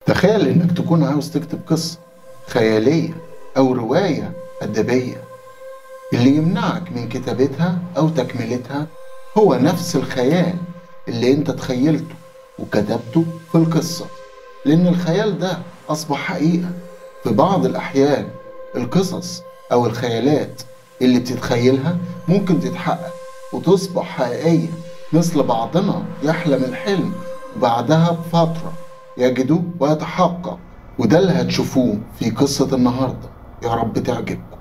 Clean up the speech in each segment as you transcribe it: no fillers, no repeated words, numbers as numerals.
تخيل إنك تكون عاوز تكتب قصة خيالية أو رواية أدبية. اللي يمنعك من كتابتها أو تكملتها هو نفس الخيال اللي أنت تخيلته وكتبته في القصة، لأن الخيال ده أصبح حقيقة. في بعض الأحيان القصص أو الخيالات اللي بتتخيلها ممكن تتحقق وتصبح حقيقية، مثل بعضنا يحلم الحلم وبعدها بفترة يجده ويتحقق. وده اللي هتشوفوه في قصة النهاردة، يا رب تعجبكم.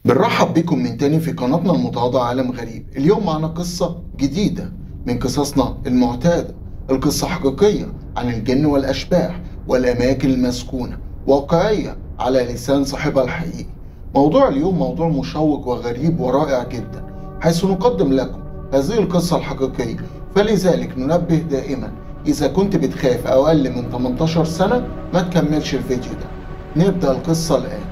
بنرحب بكم من تاني في قناتنا المتواضعة عالم غريب. اليوم معنا قصة جديدة من قصصنا المعتادة، القصة حقيقية عن الجن والأشباح والأماكن المسكونة، واقعية على لسان صاحبها الحقيقي. موضوع اليوم موضوع مشوق وغريب ورائع جدا، حيث نقدم لكم هذه القصة الحقيقية. فلذلك ننبه دائما، إذا كنت بتخاف أقل من 18 سنة ما تكملش الفيديو ده. نبدأ القصة الآن.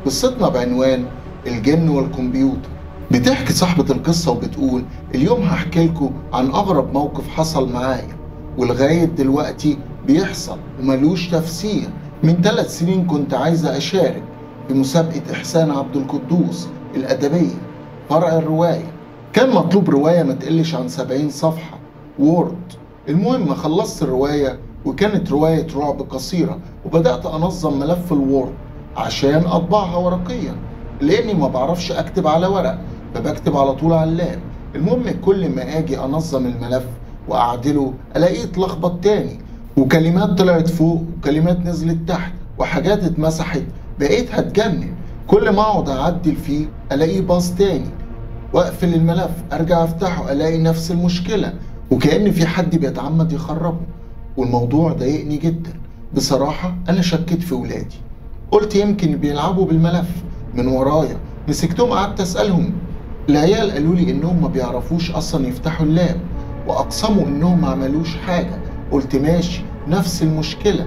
قصتنا بعنوان الجن والكمبيوتر. بتحكي صاحبة القصة وبتقول: اليوم هحكي لكم عن أغرب موقف حصل معايا ولغاية دلوقتي بيحصل وملوش تفسير. من 3 سنين كنت عايزة أشارك في مسابقة إحسان عبد القدوس الأدبية فرع الرواية. كان مطلوب رواية ما تقلش عن 70 صفحة وورد. المهم خلصت الرواية، وكانت رواية رعب قصيرة، وبدأت أنظم ملف الوورد عشان أطبعها ورقيا، لاني ما بعرفش اكتب على ورق، فبكتب على طول على اللاب. المهم كل ما اجي انظم الملف واعدله الاقيه اتلخبط تاني، وكلمات طلعت فوق وكلمات نزلت تحت وحاجات اتمسحت. بقيت هتجنن، كل ما اقعد اعدل فيه الاقيه باظ تاني، واقفل الملف ارجع افتحه الاقي نفس المشكلة، وكأن في حد بيتعمد يخربه. والموضوع ضايقني جدا بصراحة. انا شكيت في ولادي، قلت يمكن بيلعبوا بالملف من ورايا. مسكتهم قعدت اسالهم. العيال قالوا لي انهم ما بيعرفوش اصلا يفتحوا اللاب، واقسموا انهم ما عملوش حاجه. قلت ماشي، نفس المشكله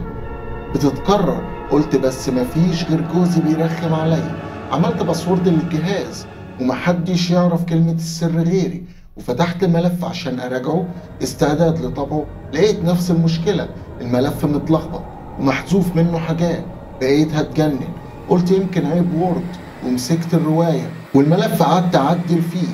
بتتكرر. قلت بس ما فيش غير جوزي بيرخم عليا. عملت باسورد للجهاز ومحدش يعرف كلمه السر غيري، وفتحت الملف عشان اراجعه استعداد لطبعه. لقيت نفس المشكله، الملف متلخبط ومحذوف منه حاجات. بقيت هتجنن، قلت يمكن عيب وورد، ومسكت الرواية والملف قعدت أعدل فيه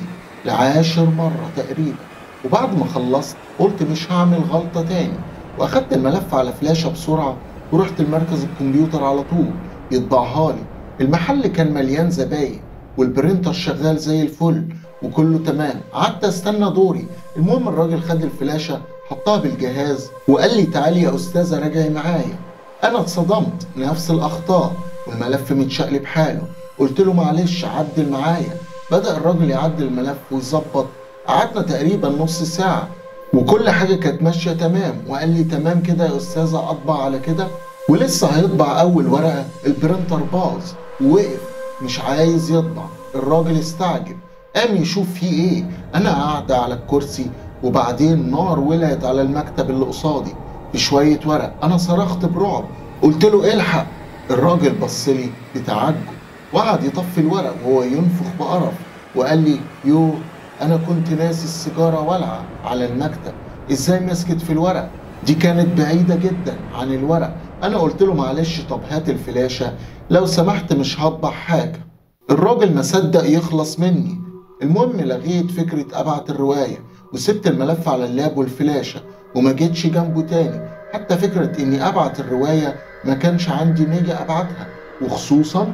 ل10 مرة تقريبا. وبعد ما خلصت قلت مش هعمل غلطة تاني، وأخدت الملف على فلاشة بسرعة ورحت المركز الكمبيوتر على طول يطبعها لي. المحل كان مليان زباين والبرينتر شغال زي الفل وكله تمام. قعدت استنى دوري. المهم الراجل خد الفلاشة حطها بالجهاز وقال لي تعالي يا أستاذة راجعي معايا. أنا اتصدمت، نفس الأخطاء والملف متشقلب حاله. قلت له معلش عدل معايا. بدأ الراجل يعدل الملف ويظبط. قعدنا تقريبا نص ساعة وكل حاجة كانت ماشية تمام. وقال لي تمام كده يا أستاذة، أطبع على كده. ولسه هيطبع أول ورقة البرينتر باظ ووقف مش عايز يطبع. الراجل استعجب قام يشوف فيه إيه. أنا قاعدة على الكرسي، وبعدين نار ولعت على المكتب اللي قصادي. بشوية ورق. أنا صرخت برعب، قلت له الحق. الراجل بصلي بتعجب وقعد يطفي الورق وهو ينفخ بقرف وقال لي يو، أنا كنت ناسي السيجارة والعة على المكتب، إزاي مسكت في الورق؟ دي كانت بعيدة جدا عن الورق. أنا قلت له معلش، طب هات الفلاشة لو سمحت، مش هطبع حاجة. الراجل ما صدق يخلص مني. المهم لغيت فكرة أبعت الرواية وسبت الملف على اللاب والفلاشة وما جيتش جنبه تاني. حتى فكرة إني أبعت الرواية ما كانش عندي نية أبعتها، وخصوصا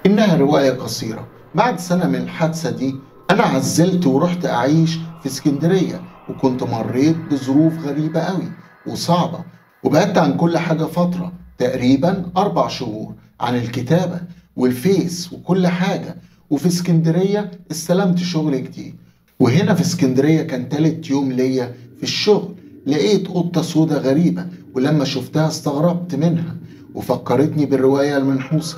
إنها رواية قصيرة. بعد سنة من الحادثة دي أنا عزلت ورحت أعيش في اسكندرية، وكنت مريت بظروف غريبة قوي وصعبة، وبعدت عن كل حاجة فترة تقريبا 4 شهور، عن الكتابة والفيس وكل حاجة. وفي اسكندرية استلمت شغل جديد، وهنا في اسكندرية كان تالت يوم ليا في الشغل. لقيت قطة سودة غريبة، ولما شفتها استغربت منها وفكرتني بالرواية المنحوسة.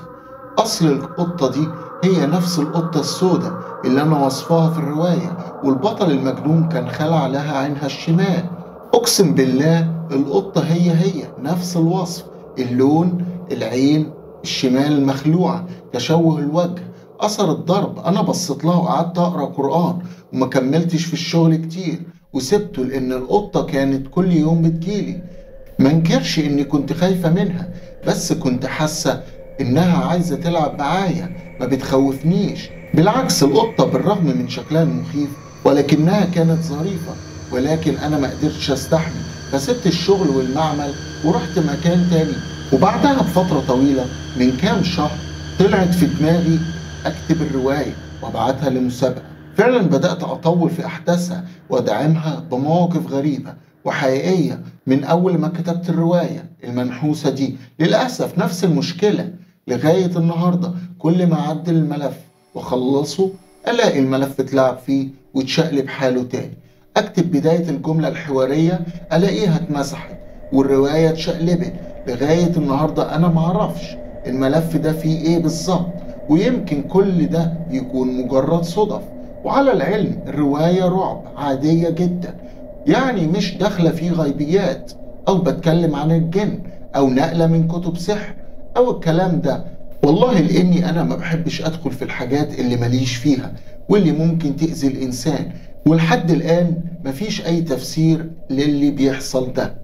أصل القطة دي هي نفس القطة السوداء اللي أنا وصفاها في الرواية، والبطل المجنون كان خلع لها عينها الشمال. أقسم بالله القطة هي نفس الوصف، اللون، العين الشمال المخلوعة، تشوه الوجه، أثر الضرب. أنا بصيت لها وقعدت أقرأ قرآن وما كملتش في الشغل كتير وسبته، لأن القطة كانت كل يوم بتجيلي. ما انكرش إني كنت خايفة منها، بس كنت حاسة إنها عايزة تلعب معايا، ما بتخوفنيش. بالعكس، القطة بالرغم من شكلها المخيف ولكنها كانت ظريفة، ولكن أنا ما قدرتش أستحمل، فسبت الشغل والمعمل ورحت مكان تاني. وبعدها بفترة طويلة من كام شهر طلعت في دماغي أكتب الرواية وأبعتها لمسابقة. فعلا بدأت أطول في أحداثها وأدعمها بمواقف غريبة وحقيقية. من أول ما كتبت الرواية المنحوسة دي للأسف نفس المشكلة لغاية النهاردة. كل ما أعدل الملف وخلصه ألاقي الملف اتلعب فيه واتشقلب حاله تاني. أكتب بداية الجملة الحوارية ألاقيها اتمسحت والرواية اتشقلبت. لغاية النهاردة أنا معرفش الملف ده فيه إيه بالظبط، ويمكن كل ده يكون مجرد صدف. وعلى العلم الرواية رعب عادية جدا، يعني مش داخلة فيه غيبيات أو بتكلم عن الجن أو نقلة من كتب سحر أو الكلام ده. والله لأني أنا ما بحبش أدخل في الحاجات اللي ماليش فيها واللي ممكن تأذي الإنسان، ولحد الآن مفيش أي تفسير للي بيحصل ده.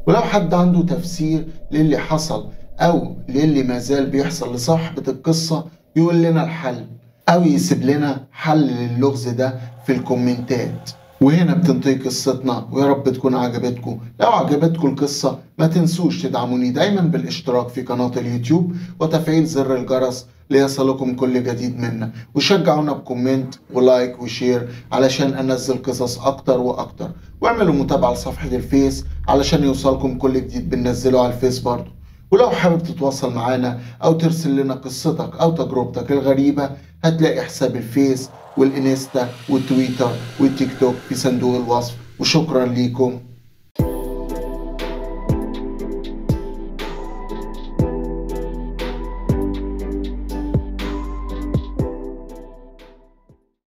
ولو حد عنده تفسير للي حصل أو للي مازال بيحصل لصاحبة القصة يقول لنا الحل أو يسيب لنا حل للغز ده في الكومنتات. وهنا بتنتهي قصتنا، ويا رب تكون عجبتكم. لو عجبتكم القصة ما تنسوش تدعموني دايما بالاشتراك في قناة اليوتيوب وتفعيل زر الجرس ليصلكم كل جديد منا، وشجعونا بكومنت ولايك وشير علشان انزل قصص اكتر واكتر، واعملوا متابعة لصفحة الفيس علشان يوصلكم كل جديد بننزله على الفيس برضه. ولو حابب تتواصل معانا او ترسل لنا قصتك او تجربتك الغريبة هتلاقي حساب الفيس والإنستا والتويتر والتيك توك في صندوق الوصف. وشكرا ليكم.